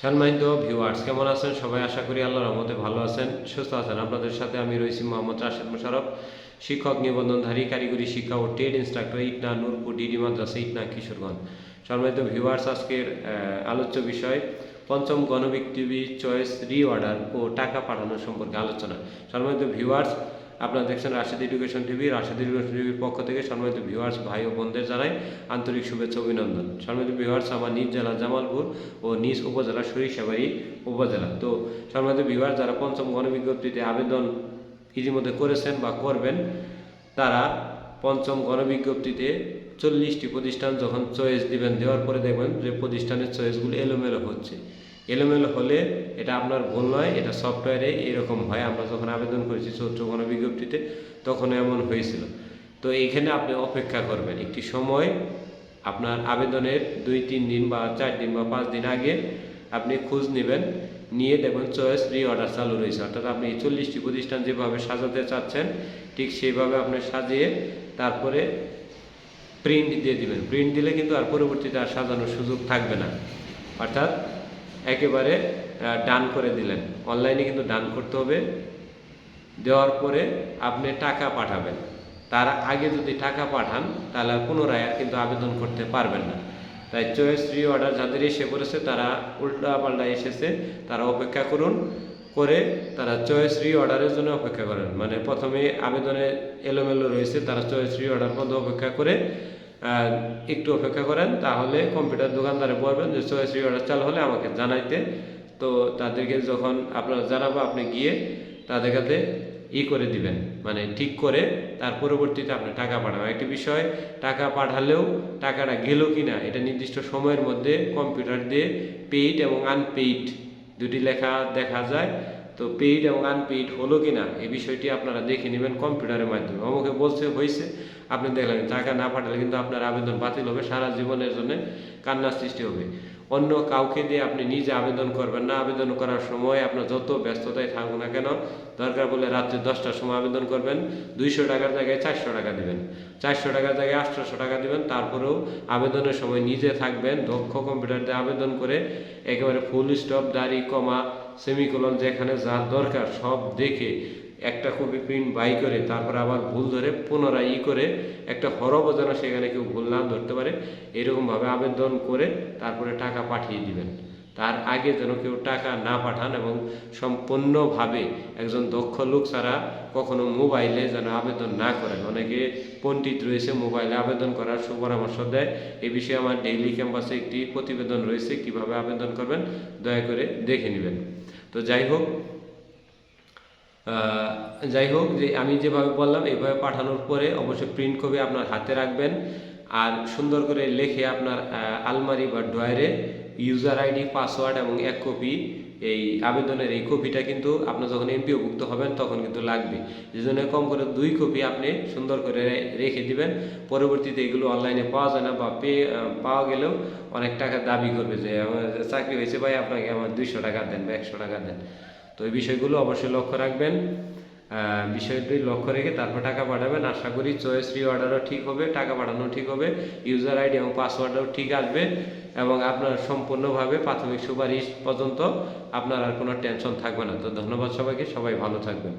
সম্মানিত ভিউয়ার্স, কেমন আছেন সবাই? আশা করি আল্লাহর রহমতে ভালো আছেন, সুস্থ আছেন। আপনাদের সাথে আমি রয়েছি মোহাম্মদ রাশেদ মোশাররফ, শিক্ষক নিবন্ধনধারী, কারিগরি শিক্ষা ও trade instructor, Itna Nurpur DD মাদ্রাসা, ইটনা কিশোরগঞ্জ। সম্মানিত ভিউয়ার্স, আজকের আলোচ্য বিষয় পঞ্চম গণবিক্টিভি চয়েস রিঅর্ডার ও টাকা পাঠানো সম্পর্কে আলোচনা। সম্মানিত ভিউয়ার্স, আপনারা দেখছেন Rashed education TV. Rashed education টিভির পক্ষ থেকে সম্মানিত ভিউয়ার্স ভাই ও বোনদের জানাই আন্তরিক শুভেচ্ছা অভিনন্দন। সম্মানিত ভিউয়ার্স, আমার নিজ জেলা জামালপুর ও নিজ উপজেলা সরিষাবাড়ি উপজেলা। তো সম্মানিত ভিউয়ার্স, যারা পঞ্চম গণবিজ্ঞপ্তিতে আবেদন ইতিমধ্যে করেছেন বা করবেন, তারা পঞ্চম গণবিজ্ঞপ্তিতে 40টি প্রতিষ্ঠান যখন চয়েস দিবেন, দেওয়ার পরে দেখবেন যে প্রতিষ্ঠানের চয়েসগুলো এলোমেলো হচ্ছে। এলোমেলো হলে এটা আপনার ভুল নয়, এটা সফটওয়্যারে এরকম হয়। আমরা যখন আবেদন করেছি চতুর্থ গণবিজ্ঞপ্তিতে তখন এমন হয়েছিল। তো এইখানে আপনি অপেক্ষা করবেন একটি সময়, আপনার আবেদনের 2-3 দিন বা 4 দিন বা 5 দিন আগে আপনি খোঁজ নেবেন, নিয়ে দেখবেন চয়েস রিঅর্ডার চালু রয়েছে। অর্থাৎ আপনি 40টি প্রতিষ্ঠান যেভাবে সাজাতে চাচ্ছেন ঠিক সেইভাবে আপনি সাজিয়ে তারপরে প্রিন্ট দিয়ে দিবেন। প্রিন্ট দিলে কিন্তু আর পরবর্তীতে আর সাজানোর সুযোগ থাকবে না। অর্থাৎ একেবারে ডান করে দিলেন। অনলাইনে কিন্তু ডান করতে হবে। দেওয়ার পরে আপনি টাকা পাঠাবেন। তার আগে যদি টাকা পাঠান তাহলে পুনরায় আর কিন্তু আবেদন করতে পারবেন না। তাই চয়েস রিঅর্ডার যাদের এসে পড়েছে, তারা উল্টা পাল্টা এসেছে, তারা অপেক্ষা করুন, করে তারা চয়েস রিঅর্ডারের জন্য অপেক্ষা করেন। মানে প্রথমে আবেদনে এলোমেলো রয়েছে, তারা চয়েস রিঅর্ডার পর্যন্ত অপেক্ষা করে একটু অপেক্ষা করেন। তাহলে কম্পিউটার দোকানদারে বলবেন যে চয়েস রিঅর্ডার চালু হলে আমাকে জানাইতে। তো তাদেরকে যখন আপনার জানাবো, আপনি গিয়ে তাদের কাছে করে দিবেন, মানে ঠিক করে তার পরবর্তীতে আপনি টাকা পাঠাবেন। একটি বিষয়, টাকা পাঠালেও টাকাটা গেল কি না এটা নির্দিষ্ট সময়ের মধ্যে কম্পিউটার দিয়ে পেইড এবং আনপেইড দুটি লেখা দেখা যায়। তো পেইড এবং আনপেইড হলো কি না এই বিষয়টি আপনারা দেখে নেবেন কম্পিউটারের মাধ্যমে। আমাকে বলছে হয়েছে, আপনি দেখলেন। টাকা না পাঠালে কিন্তু আপনার আবেদন বাতিল হবে, সারা জীবনের জন্য কান্নার সৃষ্টি হবে। অন্য কাউকে দিয়ে আপনি নিজে আবেদন করবেন না। আবেদন করার সময় আপনার যত ব্যস্ততায় থাকুন না কেন, দরকার বলে রাত্রে 10টার সময় আবেদন করবেন। 200 টাকার জায়গায় 400 টাকা দেবেন, 400 টাকার জায়গায় 800 টাকা দেবেন। তারপরেও আবেদনের সময় নিজে থাকবেন, দক্ষ কম্পিউটার দিয়ে আবেদন করে একেবারে ফুল স্টপ, দাড়ি, কমা, সেমিকোলন যেখানে যা দরকার সব দেখে একটা কপি প্রিন্ট বাই করে তারপরে আবার ভুল ধরে পুনরায় করে একটা হরব যেন সেখানে কেউ ভুল না ধরতে পারে, এরকমভাবে আবেদন করে তারপরে টাকা পাঠিয়ে দিবেন। তার আগে যেন কেউ টাকা না পাঠান এবং সম্পূর্ণভাবে একজন দক্ষ লোক ছাড়া কখনো মোবাইলে যেন আবেদন না করেন। অনেকে পণ্ডিত রয়েছে, মোবাইলে আবেদন করার সুপরামর্শ দেয়। এই বিষয়ে আমার ডেইলি ক্যাম্পাসে একটি প্রতিবেদন রয়েছে, কিভাবে আবেদন করবেন দয়া করে দেখে নেবেন। তো যাই হোক, যে আমি যেভাবে বললাম এইভাবে পাঠানোর পরে অবশ্যই প্রিন্ট কপি আপনার হাতে রাখবেন। আর সুন্দর করে লিখে আপনার আলমারি বা ড্রয়ারে ইউজার আইডি, পাসওয়ার্ড এবং 1 কপি এই আবেদনের এই কপিটা কিন্তু আপনার যখন এমপিওভুক্ত হবেন তখন কিন্তু লাগবে। যে জন্য কম করে 2 কপি আপনি সুন্দর করে রেখে দিবেন। পরবর্তীতে এগুলো অনলাইনে পাওয়া যায় না, বা পাওয়া গেলেও অনেক টাকা দাবি করবে যে আমার চাকরি হয়েছে ভাই, আপনাকে আমার 200 টাকা দেন বা 100 টাকা দেন। তো এই বিষয়গুলো অবশ্যই লক্ষ্য রাখবেন। বিষয়টি লক্ষ্য রেখে তারপর টাকা পাঠাবেন। আশা করি চয়েস রিঅর্ডারও ঠিক হবে, টাকা পাঠানো ঠিক হবে, ইউজার আইডি এবং পাসওয়ার্ডও ঠিক আসবে এবং আপনার সম্পূর্ণভাবে প্রাথমিক সুপারিশ পর্যন্ত আপনার আর কোনো টেনশন থাকবে না। তো ধন্যবাদ সবাইকে, সবাই ভালো থাকবেন।